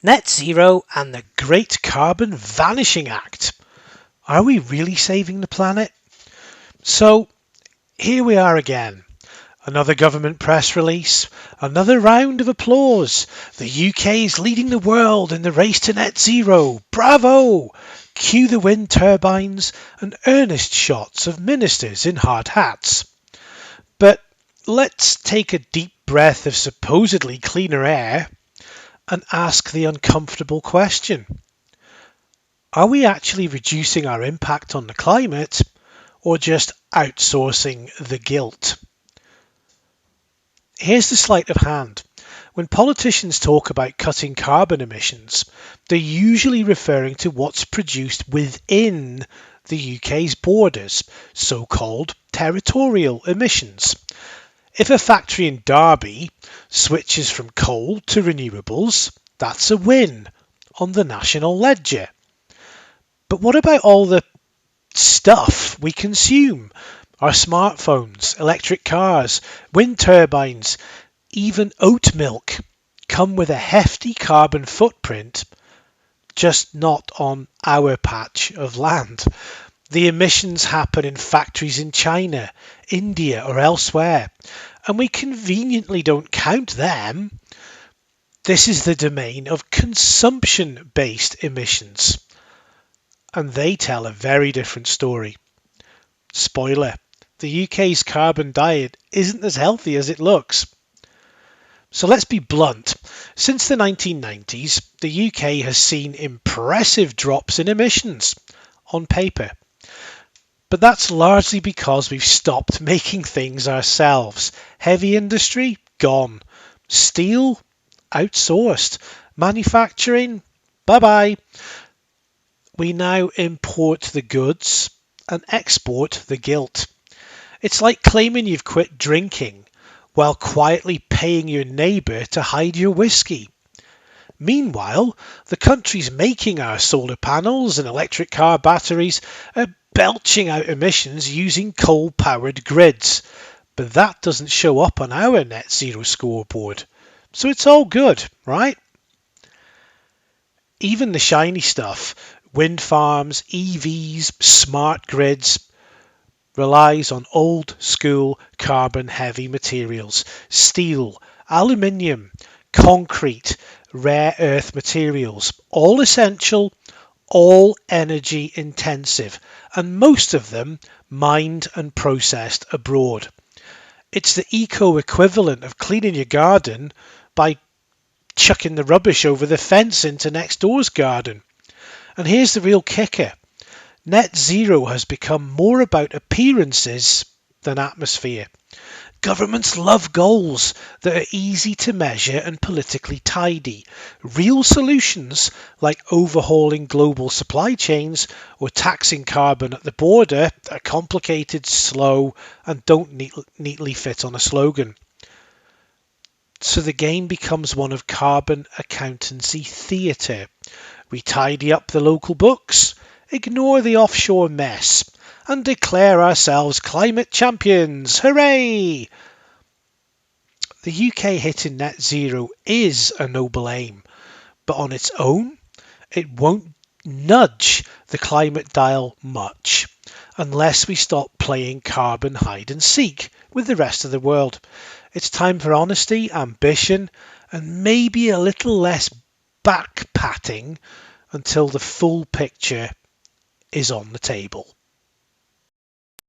Net zero and the Great Carbon Vanishing Act. Are we really saving the planet? So here we are again. Another government press release, another round of applause. The UK is leading the world in the race to net zero. Bravo! Cue the wind turbines and earnest shots of ministers in hard hats. But let's take a deep breath of supposedly cleaner air and ask the uncomfortable question. Are we actually reducing our impact on the climate or just outsourcing the guilt? Here's the sleight of hand. When politicians talk about cutting carbon emissions, they're usually referring to what's produced within the UK's borders, so-called territorial emissions. If a factory in Derby switches from coal to renewables, that's a win on the national ledger. But what about all the stuff we consume? Our smartphones, electric cars, wind turbines, even oat milk come with a hefty carbon footprint, just not on our patch of land. The emissions happen in factories in China, India, or elsewhere, and we conveniently don't count them. This is the domain of consumption-based emissions, and they tell a very different story. Spoiler, the UK's carbon diet isn't as healthy as it looks. So let's be blunt. Since the 1990s, the UK has seen impressive drops in emissions on paper. But that's largely because we've stopped making things ourselves. Heavy industry, gone. Steel, outsourced. Manufacturing, bye-bye. We now import the goods and export the guilt. It's like claiming you've quit drinking while quietly paying your neighbour to hide your whiskey. Meanwhile, the countries making our solar panels and electric car batteries are belching out emissions using coal-powered grids. But that doesn't show up on our net zero scoreboard. So it's all good, right? Even the shiny stuff, wind farms, EVs, smart grids, relies on old school carbon heavy materials, steel, aluminium, concrete, rare earth materials, all essential, all energy intensive, and most of them mined and processed abroad. It's the eco equivalent of cleaning your garden by chucking the rubbish over the fence into next door's garden. And here's the real kicker. Net zero has become more about appearances than atmosphere. Governments love goals that are easy to measure and politically tidy. Real solutions, like overhauling global supply chains or taxing carbon at the border, are complicated, slow, and don't neatly fit on a slogan. So the game becomes one of carbon accountancy theatre. We tidy up the local books, ignore the offshore mess, and declare ourselves climate champions. Hooray! The UK hitting net zero is a noble aim, but on its own, it won't nudge the climate dial much unless we stop playing carbon hide and seek with the rest of the world. It's time for honesty, ambition, and maybe a little less back patting until the full picture is on the table.